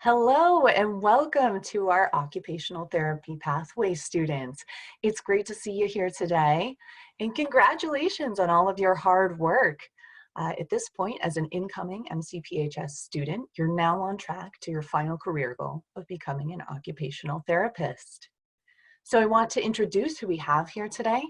Hello and welcome to our occupational therapy pathway students. It's great to see you here today and congratulations on all of your hard work. At this point, as an incoming MCPHS student, you're now on track to your final career goal of becoming an occupational therapist. So I want to introduce who we have here today.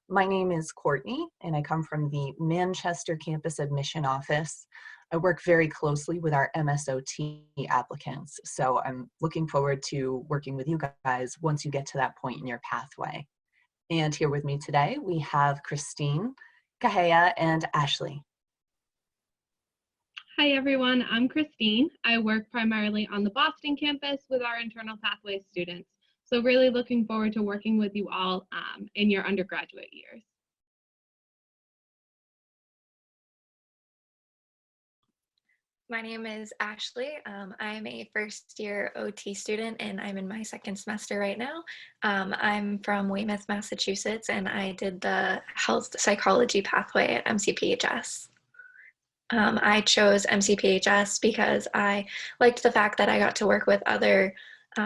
My name is Courtney and I come from the Manchester Campus Admission Office. I work very closely with our MSOT applicants, so I'm looking forward to working with you guys once you get to that point in your pathway. And here with me today, we have Christine, Kahea, and Ashley. Hi everyone, I'm Christine. I work primarily on the Boston campus with our internal pathway students. So really looking forward to working with you all in your undergraduate years. My name is Ashley. I'm a first-year OT student and I'm in my second semester right now. I'm from Weymouth, Massachusetts, and I did the health psychology pathway at MCPHS. I chose MCPHS because I liked the fact that I got to work with other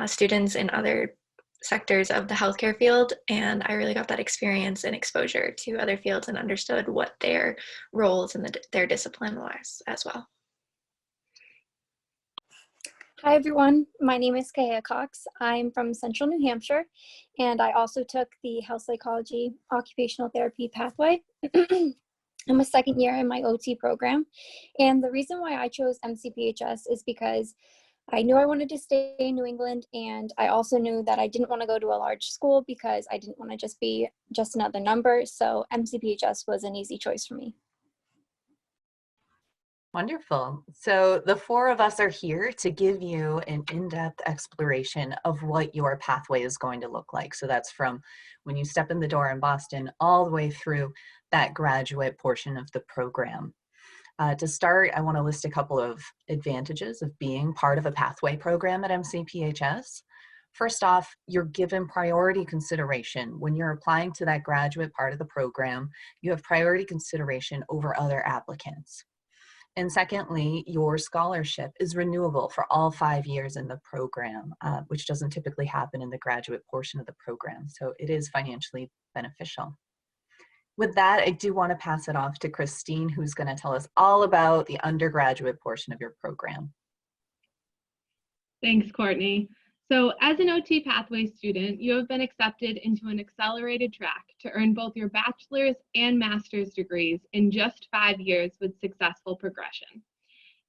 students in other sectors of the healthcare field, and I really got that experience and exposure to other fields and understood what their roles and their discipline was as well. Hi everyone, my name is Kahea Cox. I'm from Central New Hampshire, and I also took the health psychology occupational therapy pathway. I'm a second year in my OT program, and the reason why I chose MCPHS is because I knew I wanted to stay in New England, and I also knew that I didn't want to go to a large school because I didn't want to just be another number, so MCPHS was an easy choice for me. Wonderful. So the four of us are here to give you an in-depth exploration of what your pathway is going to look like. So that's from when you step in the door in Boston all the way through that graduate portion of the program. To start, I want to list a couple of advantages of being part of a pathway program at MCPHS. First off, you're given priority consideration. When you're applying to that graduate part of the program, you have priority consideration over other applicants. And secondly, your scholarship is renewable for all 5 years in the program, which doesn't typically happen in the graduate portion of the program. So it is financially beneficial. With that, I do want to pass it off to Christine, who's going to tell us all about the undergraduate portion of your program. Thanks, Courtney. So as an OT pathway student, you have been accepted into an accelerated track to earn both your bachelor's and master's degrees in just 5 years with successful progression.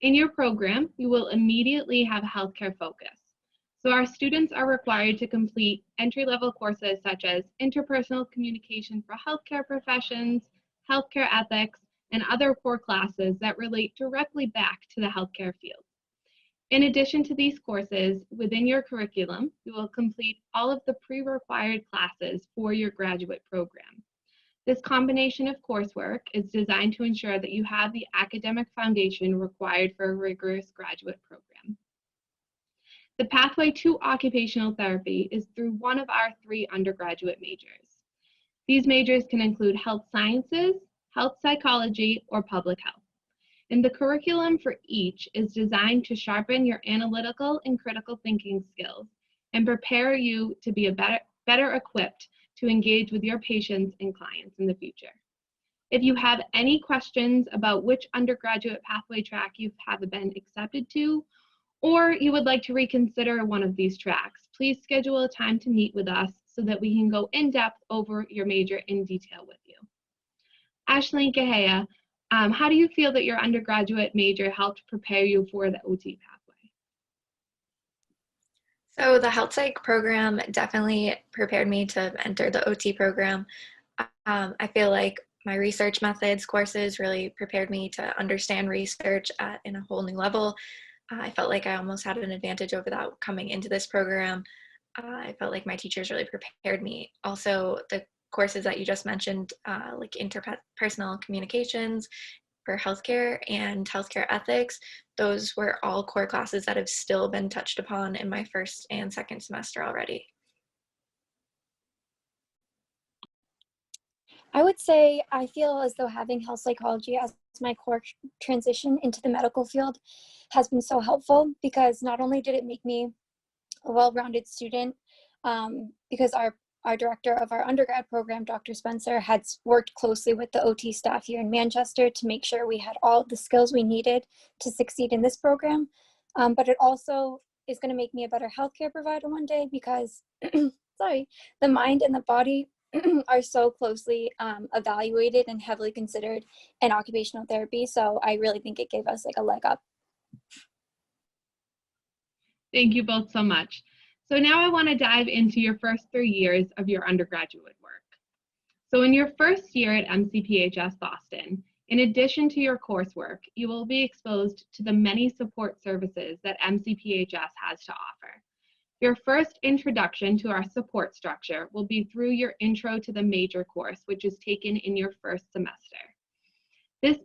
In your program, you will immediately have a healthcare focus. So our students are required to complete entry-level courses such as interpersonal communication for healthcare professions, healthcare ethics, and other core classes that relate directly back to the healthcare field. In addition to these courses, within your curriculum, you will complete all of the pre-required classes for your graduate program. This combination of coursework is designed to ensure that you have the academic foundation required for a rigorous graduate program. The pathway to occupational therapy is through one of our 3 undergraduate majors. These majors can include health sciences, health psychology, or public health. And the curriculum for each is designed to sharpen your analytical and critical thinking skills and prepare you to be better equipped to engage with your patients and clients in the future. If you have any questions about which undergraduate pathway track you have been accepted to, or you would like to reconsider one of these tracks, please schedule a time to meet with us so that we can go in depth over your major in detail with you. Ashley and Kahea, how do you feel that your undergraduate major helped prepare you for the OT pathway? So the health psych program definitely prepared me to enter the OT program. I feel like my research methods courses really prepared me to understand research in a whole new level. I felt like I almost had an advantage over that coming into this program. I felt like my teachers really prepared me. Also, the courses that you just mentioned, like interpersonal communications for healthcare and healthcare ethics, those were all core classes that have still been touched upon in my first and second semester already. I would say I feel as though having health psychology as my core transition into the medical field has been so helpful, because not only did it make me a well-rounded student, because our director of our undergrad program, Dr. Spencer, had worked closely with the OT staff here in Manchester to make sure we had all the skills we needed to succeed in this program. But it also is going to make me a better healthcare provider one day, because sorry, the mind and the body are so closely evaluated and heavily considered in occupational therapy. So I really think it gave us like a leg up. Thank you both so much. So now I want to dive into your first 3 years of your undergraduate work. So in your first year at MCPHS Boston, in addition to your coursework, you will be exposed to the many support services that MCPHS has to offer. Your first introduction to our support structure will be through your Intro to the Major course, which is taken in your first semester. This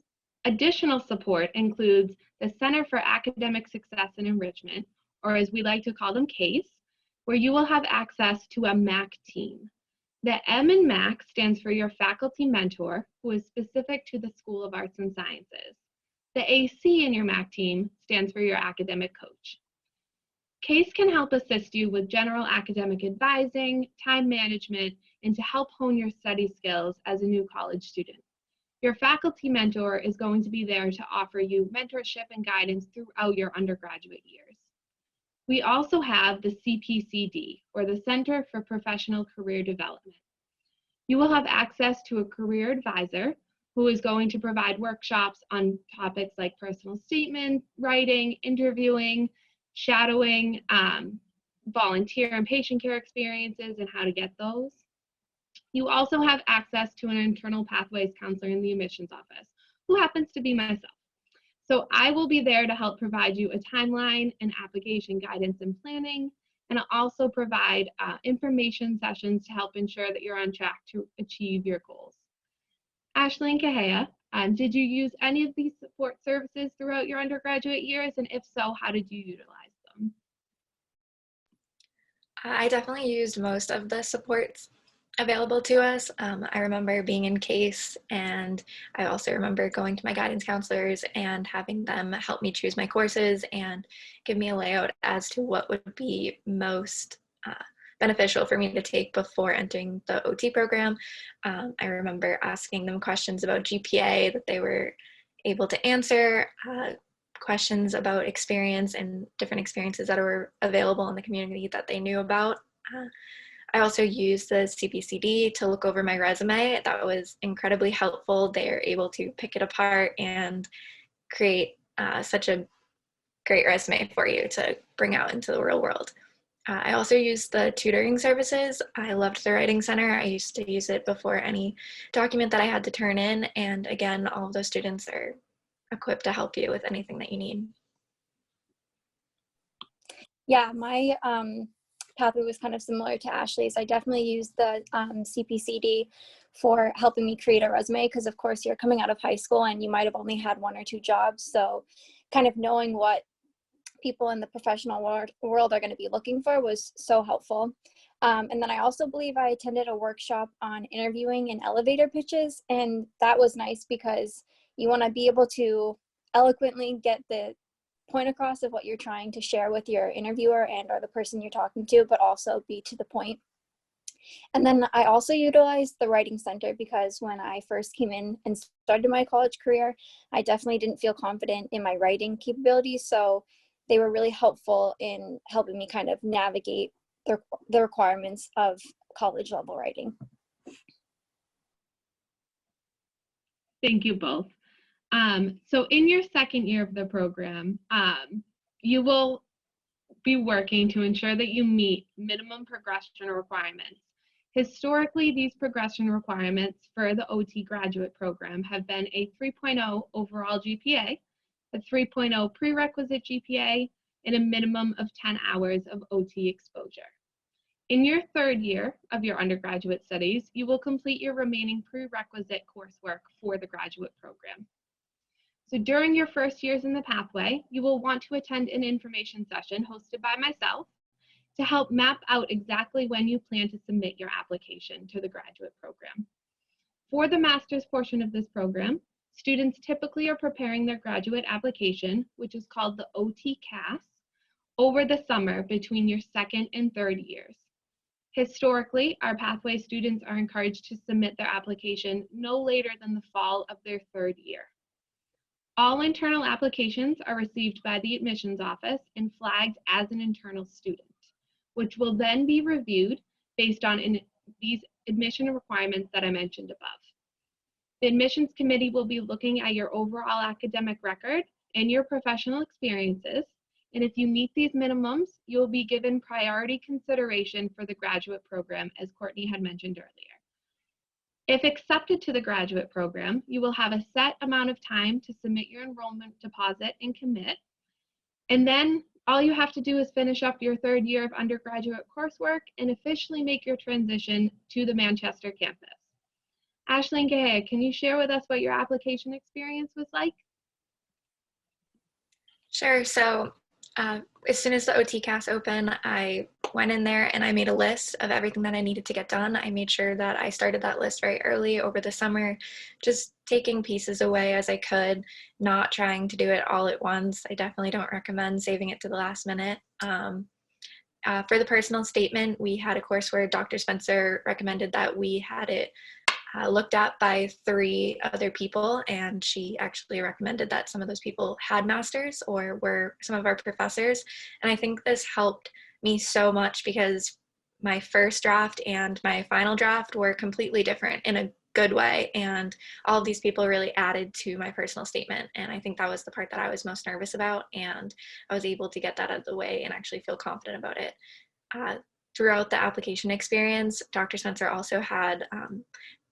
additional support includes the Center for Academic Success and Enrichment, or as we like to call them, CASE, where you will have access to a MAC team. The M in MAC stands for your faculty mentor, who is specific to the School of Arts and Sciences. The AC in your MAC team stands for your academic coach. CASE can help assist you with general academic advising, time management, and to help hone your study skills as a new college student. Your faculty mentor is going to be there to offer you mentorship and guidance throughout your undergraduate years. We also have the CPCD, or the Center for Professional Career Development. You will have access to a career advisor who is going to provide workshops on topics like personal statement writing, interviewing, shadowing, volunteer and patient care experiences and how to get those. You also have access to an internal pathways counselor in the admissions office, who happens to be myself. So I will be there to help provide you a timeline and application guidance and planning, and I'll also provide information sessions to help ensure that you're on track to achieve your goals. Ashley and Kahea, did you use any of these support services throughout your undergraduate years? And if so, how did you utilize them? I definitely used most of the supports available to us. I remember being in CASE, and I also remember going to my guidance counselors and having them help me choose my courses and give me a layout as to what would be most beneficial for me to take before entering the OT program. I remember asking them questions about GPA that they were able to answer, questions about experience and different experiences that were available in the community that they knew about. I also used the CPCD to look over my resume. That was incredibly helpful. They're able to pick it apart and create such a great resume for you to bring out into the real world. I also used the tutoring services. I loved the Writing Center. I used to use it before any document that I had to turn in. And again, all of those students are equipped to help you with anything that you need. Yeah, my pathway was kind of similar to Ashley's. I definitely used the CPCD for helping me create a resume, because of course you're coming out of high school and you might have only had 1 or 2 jobs. So kind of knowing what people in the professional world are going to be looking for was so helpful. And then I also believe I attended a workshop on interviewing and elevator pitches. And that was nice because you want to be able to eloquently get the point across of what you're trying to share with your interviewer and or the person you're talking to, but also be to the point. And then I also utilized the Writing Center because when I first came in and started my college career, I definitely didn't feel confident in my writing capabilities. So they were really helpful in helping me kind of navigate the requirements of college level writing. Thank you both. So in your second year of the program, you will be working to ensure that you meet minimum progression requirements. Historically, these progression requirements for the OT graduate program have been a 3.0 overall GPA, a 3.0 prerequisite GPA, and a minimum of 10 hours of OT exposure. In your third year of your undergraduate studies, you will complete your remaining prerequisite coursework for the graduate program. So during your first years in the pathway, you will want to attend an information session hosted by myself to help map out exactly when you plan to submit your application to the graduate program. For the master's portion of this program, students typically are preparing their graduate application, which is called the OT-CAS, over the summer between your second and third years. Historically, our pathway students are encouraged to submit their application no later than the fall of their third year. All internal applications are received by the admissions office and flagged as an internal student, which will then be reviewed based on these admission requirements that I mentioned above. The admissions committee will be looking at your overall academic record and your professional experiences, and if you meet these minimums, you will be given priority consideration for the graduate program, as Courtney had mentioned earlier. If accepted to the graduate program, you will have a set amount of time to submit your enrollment deposit and commit, and then all you have to do is finish up your third year of undergraduate coursework and officially make your transition to the Manchester campus. Ashley and Gahea, can you share with us what your application experience was like? Sure. So as soon as the OT-CAS opened, I went in there and I made a list of everything that I needed to get done. I made sure that I started that list very early over the summer, just taking pieces away as I could, not trying to do it all at once. I definitely don't recommend saving it to the last minute. For the personal statement, we had a course where Dr. Spencer recommended that we had it looked at by 3 other people, and she actually recommended that some of those people had masters or were some of our professors. And I think this helped me so much because my first draft and my final draft were completely different in a good way, and all of these people really added to my personal statement, and I think that was the part that I was most nervous about, and I was able to get that out of the way and actually feel confident about it. Throughout the application experience, Dr. Spencer also had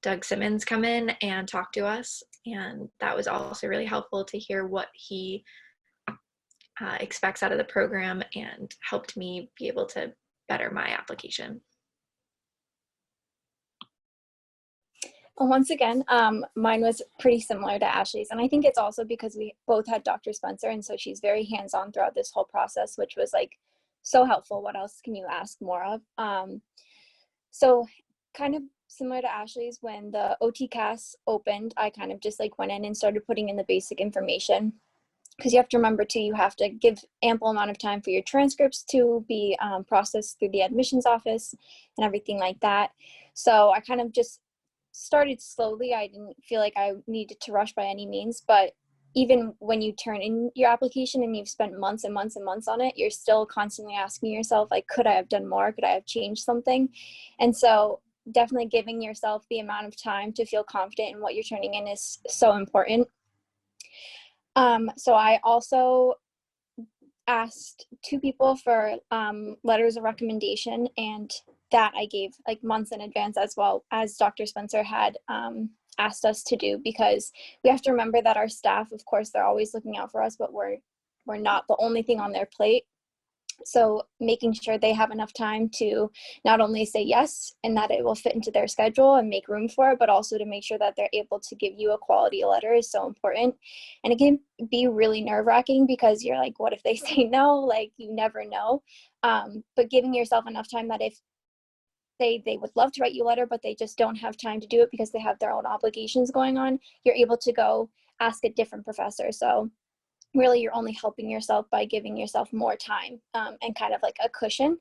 Doug Simmons come in and talk to us, and that was also really helpful to hear what he expects out of the program and helped me be able to better my application. Once again, mine was pretty similar to Ashley's, and I think it's also because we both had Dr. Spencer, and so she's very hands-on throughout this whole process, which was like so helpful. What else can you ask more of? So kind of similar to Ashley's, when the OT-CAS opened, I kind of just like went in and started putting in the basic information, because you have to remember too, you have to give ample amount of time for your transcripts to be processed through the admissions office and everything like that. So I kind of just started slowly. I didn't feel like I needed to rush by any means, but even when you turn in your application and you've spent months and months and months on it, you're still constantly asking yourself, like, could I have done more? Could I have changed something? And so definitely giving yourself the amount of time to feel confident in what you're turning in is so important. So I also asked 2 people for letters of recommendation, and that I gave like months in advance, as well as Dr. Spencer had asked us to do, because we have to remember that our staff, of course, they're always looking out for us, but we're not the only thing on their plate. So making sure they have enough time to not only say yes and that it will fit into their schedule and make room for it, but also to make sure that they're able to give you a quality letter is so important. And it can be really nerve-wracking because you're like, what if they say no? Like, you never know. But giving yourself enough time that if they would love to write you a letter, but they just don't have time to do it because they have their own obligations going on, you're able to go ask a different professor. So really, you're only helping yourself by giving yourself more time and kind of like a cushion.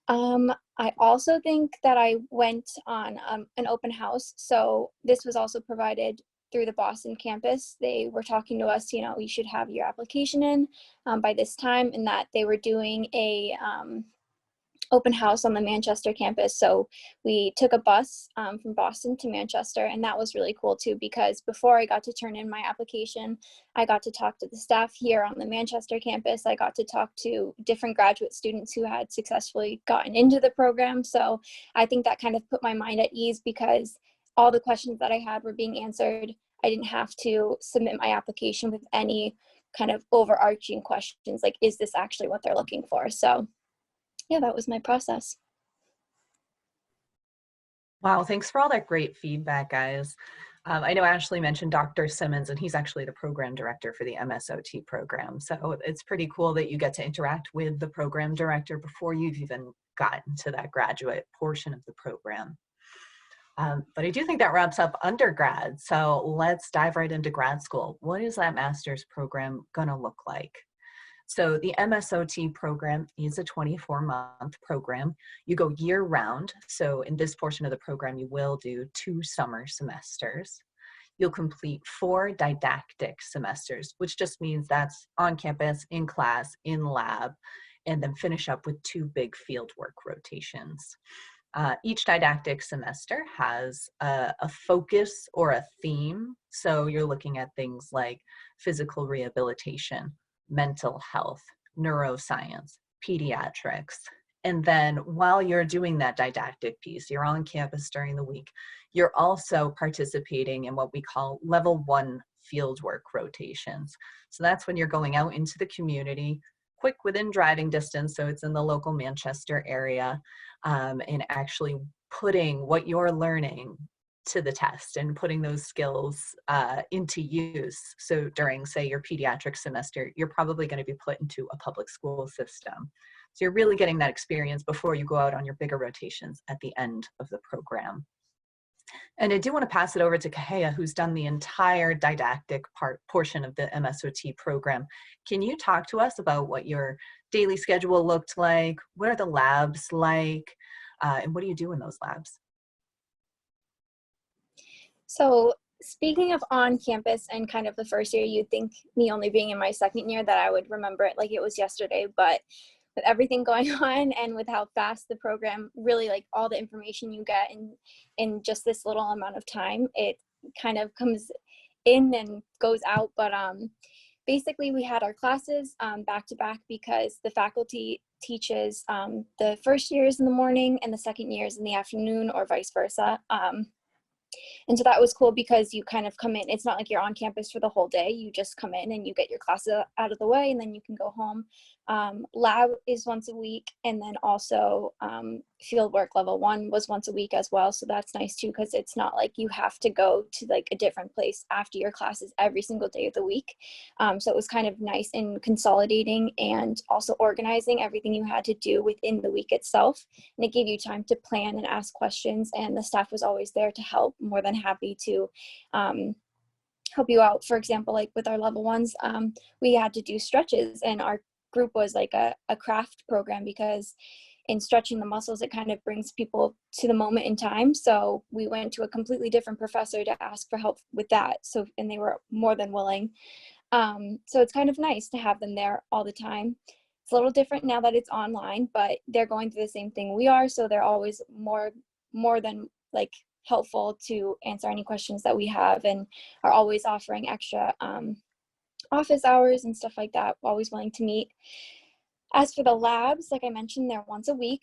I also think that I went on an open house. So this was also provided through the Boston campus. They were talking to us, you know, you should have your application in by this time, and that they were doing a open house on the Manchester campus. So we took a bus from Boston to Manchester, and that was really cool too, because before I got to turn in my application, I got to talk to the staff here on the Manchester campus. I got to talk to different graduate students who had successfully gotten into the program. So I think that kind of put my mind at ease, because all the questions that I had were being answered. I didn't have to submit my application with any kind of overarching questions, like, is this actually what they're looking for? So yeah, that was my process. Wow, thanks for all that great feedback, guys. I know Ashley mentioned Dr. Simmons, and he's actually the program director for the MSOT program. So it's pretty cool that you get to interact with the program director before you've even gotten to that graduate portion of the program. But I do think that wraps up undergrad. So let's dive right into grad school. What is that master's program going to look like? So the MSOT program is a 24-month program. You go year round. So in this portion of the program, you will do 2 summer semesters. You'll complete 4 didactic semesters, which just means that's on campus, in class, in lab, and then finish up with 2 big fieldwork rotations. Each didactic semester has a focus or a theme. So you're looking at things like physical rehabilitation, mental health, neuroscience, pediatrics. And then while you're doing that didactic piece, you're on campus during the week, you're also participating in what we call level 1 fieldwork rotations. So that's when you're going out into the community, quick within driving distance, so it's in the local Manchester area, and actually putting what you're learning to the test and putting those skills into use. So during, say, your pediatric semester, you're probably going to be put into a public school system. So you're really getting that experience before you go out on your bigger rotations at the end of the program. And I do want to pass it over to Kahea, who's done the entire didactic portion of the MSOT program. Can you talk to us about what your daily schedule looked like? What are the labs like? And what do you do in those labs? So speaking of on campus and kind of the first year, you'd think me only being in my second year that I would remember it like it was yesterday, but with everything going on and with how fast the program, really like all the information you get in just this little amount of time, it kind of comes in and goes out. But basically we had our classes back to back because the faculty teaches the first years in the morning and the second years in the afternoon, or vice versa. And so that was cool because you kind of come in, it's not like you're on campus for the whole day. You just come in and you get your classes out of the way and then you can go home. Lab is once a week, and then also fieldwork level 1 was once a week as well. So that's nice too, because it's not like you have to go to like a different place after your classes every single day of the week. So it was kind of nice in consolidating and also organizing everything you had to do within the week itself. And it gave you time to plan and ask questions, and the staff was always there to help, more than happy to help you out. For example, like with our level 1s, we had to do stretches, and our group was like a craft program, because in stretching the muscles, it kind of brings people to the moment in time. So we went to a completely different professor to ask for help with that. So, and they were more than willing. So it's kind of nice to have them there all the time. It's a little different now that it's online, but they're going through the same thing we are. So they're always more than like helpful to answer any questions that we have, and are always offering extra office hours and stuff like that, always willing to meet. As for the labs, like I mentioned, they're once a week.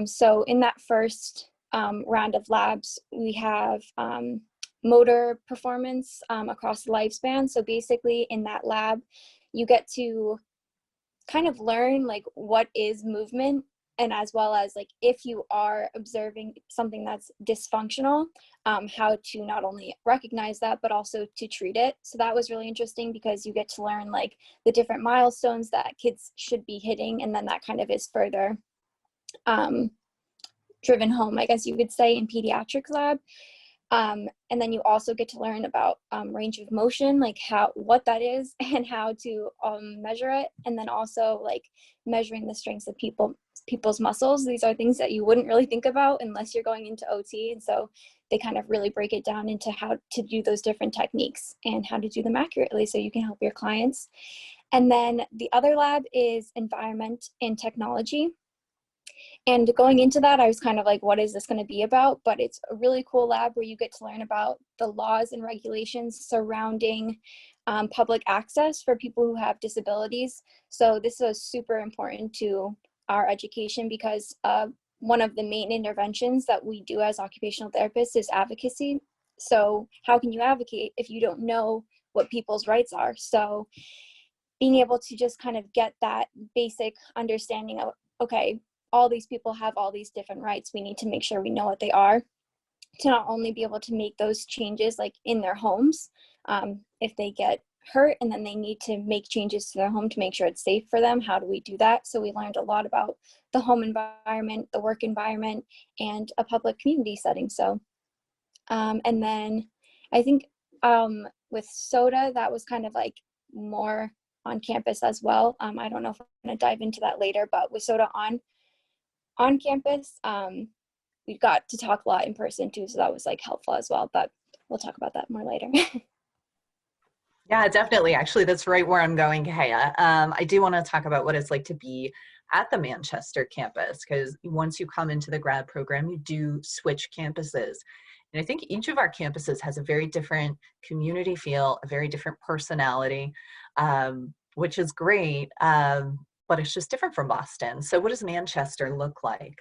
So in that first round of labs, we have motor performance across the lifespan. So basically in that lab, you get to kind of learn like what is movement, and as well as like if you are observing something that's dysfunctional, how to not only recognize that but also to treat it. So that was really interesting because you get to learn like the different milestones that kids should be hitting, and then that kind of is further driven home, I guess you could say, in pediatrics lab. And then you also get to learn about range of motion, like what that is and how to measure it, and then also like measuring the strengths of people's muscles. These are things that you wouldn't really think about unless you're going into OT, and so they kind of really break it down into how to do those different techniques and how to do them accurately so you can help your clients. And then the other lab is environment and technology. And going into that, I was kind of like, what is this going to be about? But it's a really cool lab where you get to learn about the laws and regulations surrounding public access for people who have disabilities. So this is super important to our education because one of the main interventions that we do as occupational therapists is advocacy. So how can you advocate if you don't know what people's rights are? So being able to just kind of get that basic understanding of, okay, all these people have all these different rights. We need to make sure we know what they are to not only be able to make those changes like in their homes, if they get hurt and then they need to make changes to their home to make sure it's safe for them. How do we do that? So we learned a lot about the home environment, the work environment, and a public community setting. So And then I think with SOTA, that was kind of like more on campus as well. I don't know if we're going to dive into that later, but with SOTA on campus, we got to talk a lot in person too, so that was like helpful as well, but we'll talk about that more later. Yeah, definitely. Actually, that's right where I'm going, Kaya. I do want to talk about what it's like to be at the Manchester campus, because once you come into the grad program, you do switch campuses. And I think each of our campuses has a very different community feel, a very different personality, which is great. But it's just different from Boston. So what does Manchester look like?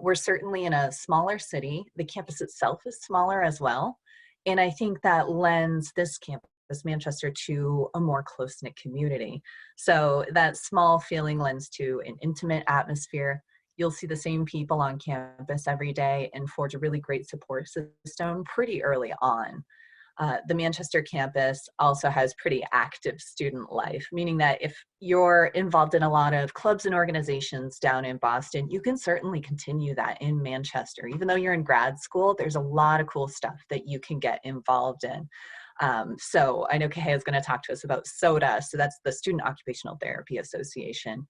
We're certainly in a smaller city. The campus itself is smaller as well. And I think that lends this campus, Manchester, to a more close-knit community. So that small feeling lends to an intimate atmosphere. You'll see the same people on campus every day and forge a really great support system pretty early on. The Manchester campus also has pretty active student life, meaning that if you're involved in a lot of clubs and organizations down in Boston, you can certainly continue that in Manchester. Even though you're in grad school, there's a lot of cool stuff that you can get involved in. So I know Kehea is going to talk to us about SOTA. So that's the Student Occupational Therapy Association.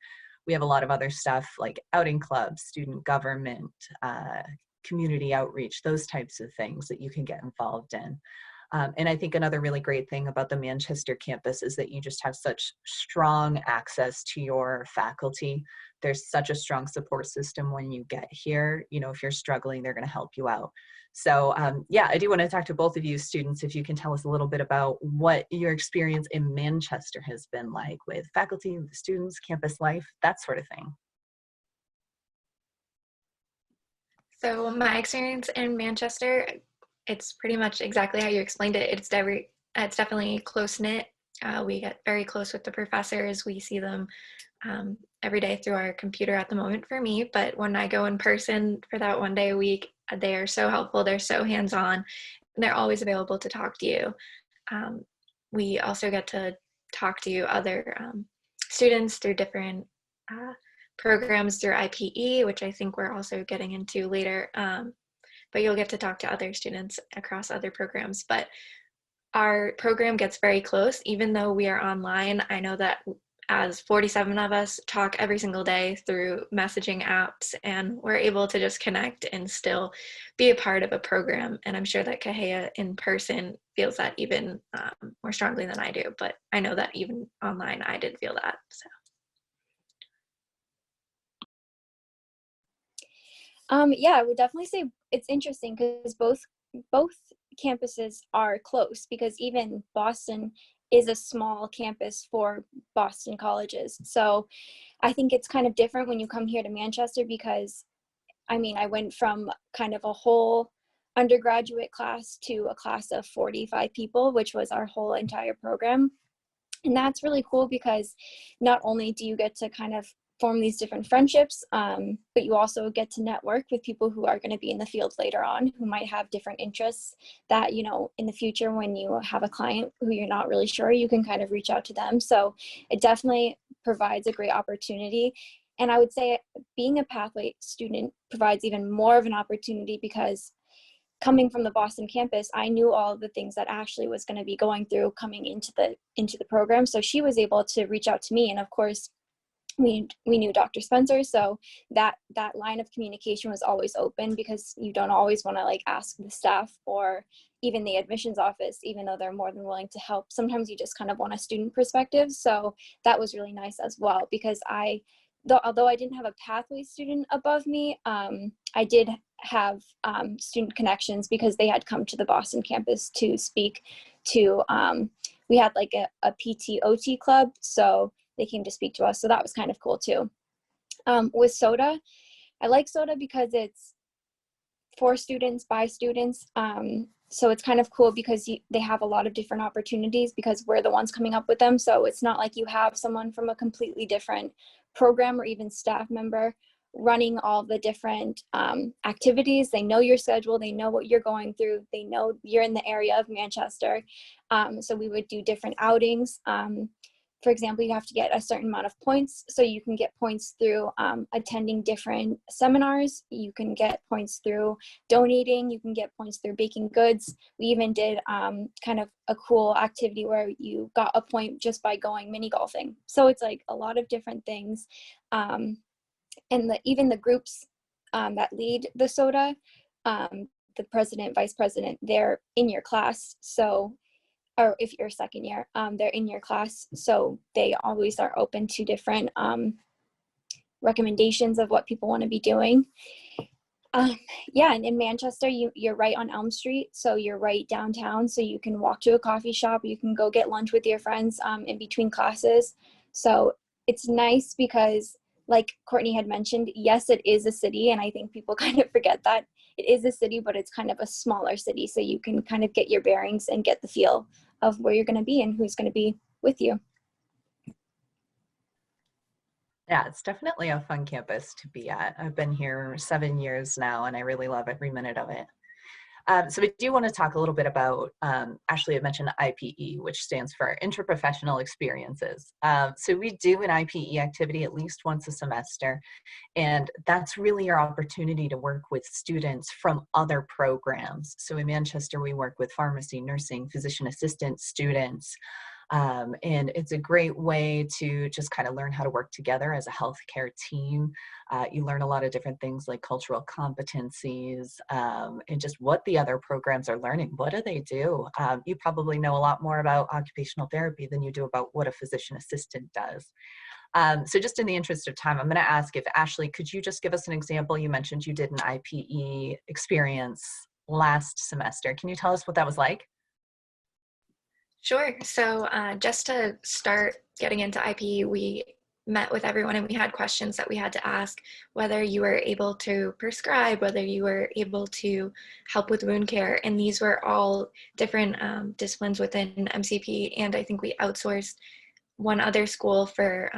We have a lot of other stuff like outing clubs, student government, community outreach, those types of things that you can get involved in. And I think another really great thing about the Manchester campus is that you just have such strong access to your faculty. There's such a strong support system when you get here. You know, if you're struggling, they're going to help you out. So yeah, I do want to talk to both of you students, if you can tell us a little bit about what your experience in Manchester has been like with faculty, with students, campus life, that sort of thing. So my experience in Manchester, it's pretty much exactly how you explained it. It's definitely close-knit. We get very close with the professors. We see them every day through our computer at the moment for me, but when I go in person for that one day a week, they are so helpful. They're so hands-on, and they're always available to talk to you. We also get to talk to other students through different programs through IPE, which I think we're also getting into later. But you'll get to talk to other students across other programs. But our program gets very close, even though we are online. I know that as 47 of us talk every single day through messaging apps, and we're able to just connect and still be a part of a program. And I'm sure that Kehea in person feels that even more strongly than I do, but I know that even online I did feel that. So. Yeah, I would definitely say it's interesting because both campuses are close, because even Boston is a small campus for Boston colleges. So I think it's kind of different when you come here to Manchester, because I mean, I went from kind of a whole undergraduate class to a class of 45 people, which was our whole entire program. And that's really cool because not only do you get to kind of form these different friendships, but you also get to network with people who are going to be in the field later on, who might have different interests that, you know, in the future when you have a client who you're not really sure, you can kind of reach out to them. So it definitely provides a great opportunity. And I would say being a pathway student provides even more of an opportunity, because coming from the Boston campus, I knew all of the things that Ashley was going to be going through coming into the program. So she was able to reach out to me, and of course, we knew Dr. Spencer, so that line of communication was always open, because you don't always want to like ask the staff or even the admissions office, even though they're more than willing to help. Sometimes you just kind of want a student perspective. So that was really nice as well, because although I didn't have a pathway student above me, I did have student connections, because they had come to the Boston campus to speak to, we had like a PT OT club, so they came to speak to us. So that was kind of cool too. With SOTA, I like SOTA because it's for students, by students. So it's kind of cool because they have a lot of different opportunities, because we're the ones coming up with them. So it's not like you have someone from a completely different program or even staff member running all the different activities. They know your schedule, they know what you're going through, they know you're in the area of Manchester. So we would do different outings. for example, you have to get a certain amount of points. So you can get points through attending different seminars. You can get points through donating. You can get points through baking goods. We even did kind of a cool activity where you got a point just by going mini golfing. So it's like a lot of different things. And even the groups that lead the SOTA, the president, vice president, they're in your class. So or if you're second year, they're in your class. So they always are open to different recommendations of what people want to be doing. Yeah, and in Manchester, you're right on Elm Street. So you're right downtown. So you can walk to a coffee shop. You can go get lunch with your friends in between classes. So it's nice because, like Courtney had mentioned, yes, it is a city. And I think people kind of forget that. It is a city, but it's kind of a smaller city. So you can kind of get your bearings and get the feel of where you're going to be and who's going to be with you. Yeah, it's definitely a fun campus to be at. I've been here 7 years now, and I really love every minute of it. So we do want to talk a little bit about, Ashley had mentioned IPE, which stands for Interprofessional Experiences. So we do an IPE activity at least once a semester, and that's really your opportunity to work with students from other programs. So in Manchester, we work with pharmacy, nursing, physician assistant students, and it's a great way to just kind of learn how to work together as a healthcare team. You learn a lot of different things like cultural competencies and just what the other programs are learning. What do they do? You probably know a lot more about occupational therapy than you do about what a physician assistant does. So just in the interest of time, I'm going to ask if Ashley, could you just give us an example? You mentioned you did an IPE experience last semester. Can you tell us what that was like? Sure. So just to start getting into IPE, we met with everyone and we had questions that we had to ask, whether you were able to prescribe, whether you were able to help with wound care. And these were all different disciplines within MCP. And I think we outsourced one other school for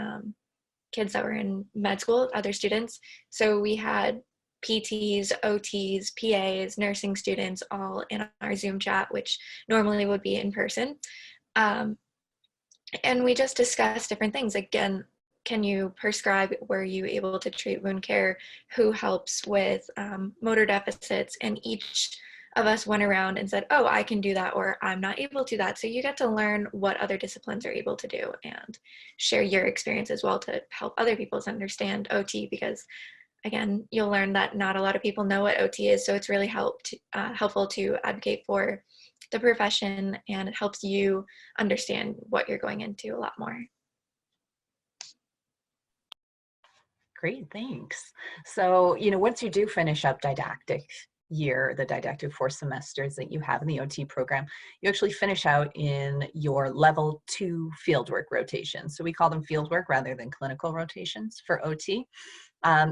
kids that were in med school, other students. So we had PTs, OTs, PAs, nursing students all in our Zoom chat, which normally would be in person. And we just discussed different things. Again, can you prescribe? Were you able to treat wound care? Who helps with motor deficits? And each of us went around and said, oh, I can do that, or I'm not able to do that. So you get to learn what other disciplines are able to do and share your experience as well to help other people understand OT, because again, you'll learn that not a lot of people know what OT is. So it's really helpful to advocate for the profession, and it helps you understand what you're going into a lot more. Great, thanks. So, once you do finish up didactic year, the didactic 4 semesters that you have in the OT program, you actually finish out in your level 2 fieldwork rotations. So we call them fieldwork rather than clinical rotations for OT.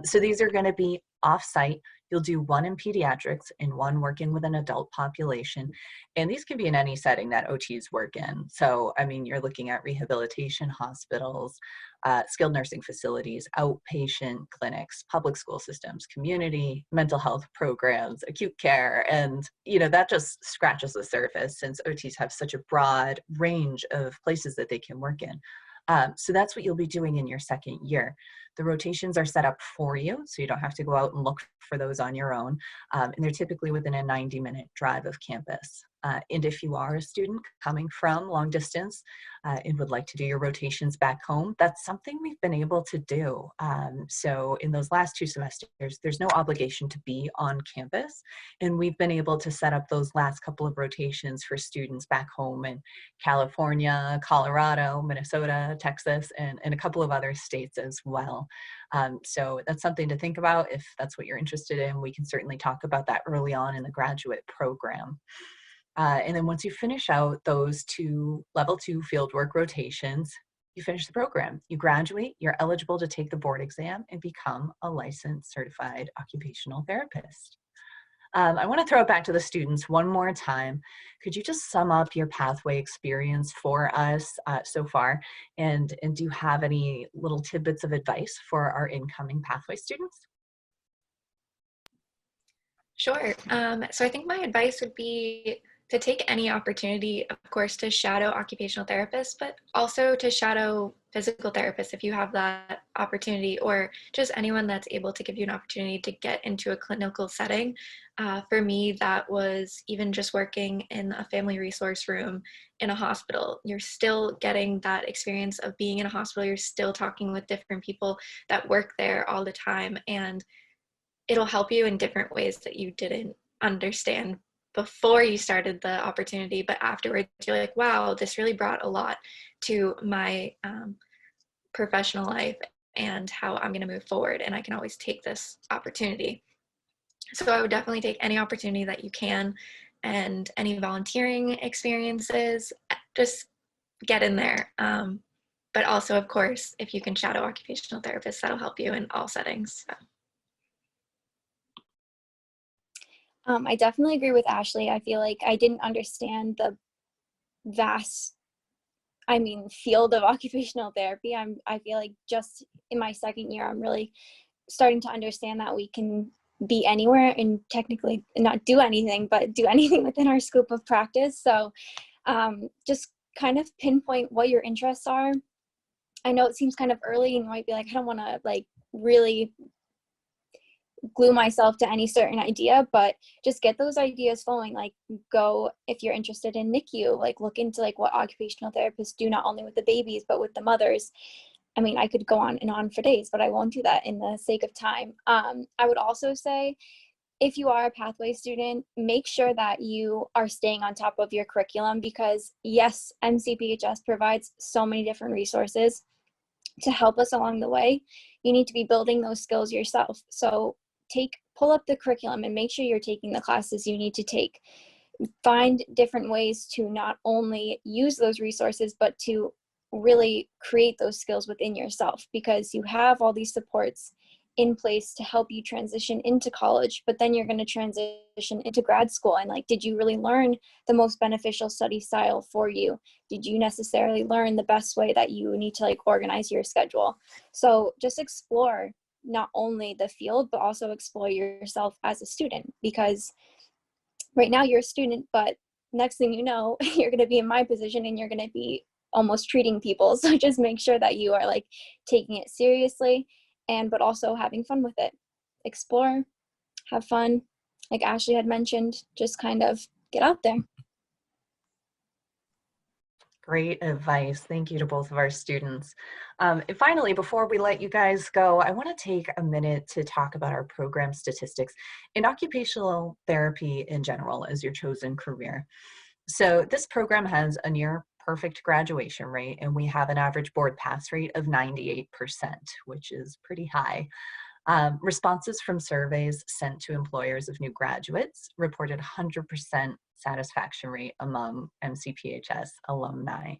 So these are going to be off-site. You'll do 1 in pediatrics and 1 working with an adult population. And these can be in any setting that OTs work in. So, I mean, you're looking at rehabilitation hospitals, skilled nursing facilities, outpatient clinics, public school systems, community mental health programs, acute care. And, that just scratches the surface since OTs have such a broad range of places that they can work in. So that's what you'll be doing in your second year. The rotations are set up for you, so you don't have to go out and look for those on your own. And they're typically within a 90-minute drive of campus. And if you are a student coming from long distance and would like to do your rotations back home, that's something we've been able to do. So in those last 2 semesters, there's no obligation to be on campus. And we've been able to set up those last couple of rotations for students back home in California, Colorado, Minnesota, Texas, and a couple of other states as well. So that's something to think about if that's what you're interested in. We can certainly talk about that early on in the graduate program. And then once you finish out those 2 level 2 fieldwork rotations, you finish the program. You graduate, you're eligible to take the board exam and become a licensed certified occupational therapist. I want to throw it back to the students one more time. Could you just sum up your pathway experience for us so far? And do you have any little tidbits of advice for our incoming pathway students? Sure. So I think my advice would be to take any opportunity, of course, to shadow occupational therapists, but also to shadow physical therapists if you have that opportunity, or just anyone that's able to give you an opportunity to get into a clinical setting. For me, that was even just working in a family resource room in a hospital. You're still getting that experience of being in a hospital. You're still talking with different people that work there all the time, and it'll help you in different ways that you didn't understand before you started the opportunity, but afterwards you're like, wow, this really brought a lot to my professional life and how I'm going to move forward, and I can always take this opportunity. So I would definitely take any opportunity that you can, and any volunteering experiences, just get in there. But also, of course, if you can shadow occupational therapists, that'll help you in all settings. So. I definitely agree with Ashley. I feel like I didn't understand the vast, field of occupational therapy. I feel like just in my second year, I'm really starting to understand that we can be anywhere and technically not do anything, but do anything within our scope of practice. So just kind of pinpoint what your interests are. I know it seems kind of early and you might be like, I don't want to really glue myself to any certain idea, but just get those ideas flowing. Go, if you're interested in NICU, look into what occupational therapists do, not only with the babies but with the mothers. I could go on and on for days, but I won't do that in the sake of time. I would also say, if you are a pathway student, make sure that you are staying on top of your curriculum, because yes, MCPHS provides so many different resources to help us along the way. You need to be building those skills yourself. So pull up the curriculum and make sure you're taking the classes you need to take. Find different ways to not only use those resources, but to really create those skills within yourself, because you have all these supports in place to help you transition into college, but then you're going to transition into grad school. And did you really learn the most beneficial study style for you? Did you necessarily learn the best way that you need to organize your schedule? So just explore not only the field, but also explore yourself as a student, because right now you're a student, but next thing you know, you're going to be in my position and you're going to be almost treating people. So just make sure that you are taking it seriously, but also having fun with it. Explore, have fun. Like Ashley had mentioned, just kind of get out there. Great advice. Thank you to both of our students. And finally, before we let you guys go, I want to take a minute to talk about our program statistics in occupational therapy in general as your chosen career. So this program has a near perfect graduation rate, and we have an average board pass rate of 98%, which is pretty high. Responses from surveys sent to employers of new graduates reported 100% satisfaction rate among MCPHS alumni.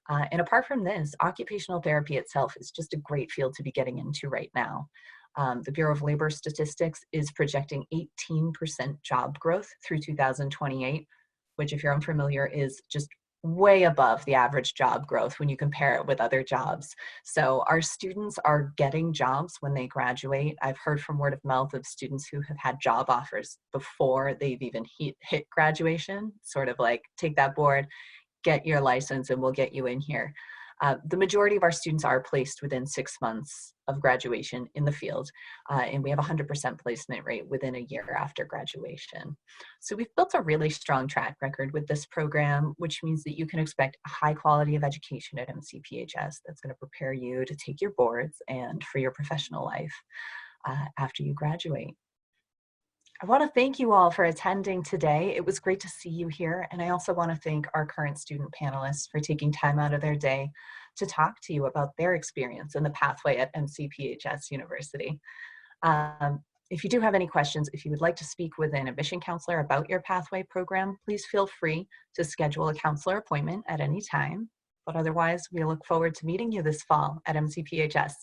And apart from this, occupational therapy itself is just a great field to be getting into right now. The Bureau of Labor Statistics is projecting 18% job growth through 2028, which, if you're unfamiliar, is just way above the average job growth when you compare it with other jobs. So our students are getting jobs when they graduate. I've heard from word of mouth of students who have had job offers before they've even hit graduation, sort of take that board, get your license, and we'll get you in here. The majority of our students are placed within 6 months of graduation in the field, and we have a 100% placement rate within a year after graduation. So we've built a really strong track record with this program, which means that you can expect a high quality of education at MCPHS that's going to prepare you to take your boards and for your professional life after you graduate. I want to thank you all for attending today. It was great to see you here. And I also want to thank our current student panelists for taking time out of their day to talk to you about their experience in the pathway at MCPHS University. If you do have any questions, if you would like to speak with an admission counselor about your pathway program, please feel free to schedule a counselor appointment at any time. But otherwise, we look forward to meeting you this fall at MCPHS.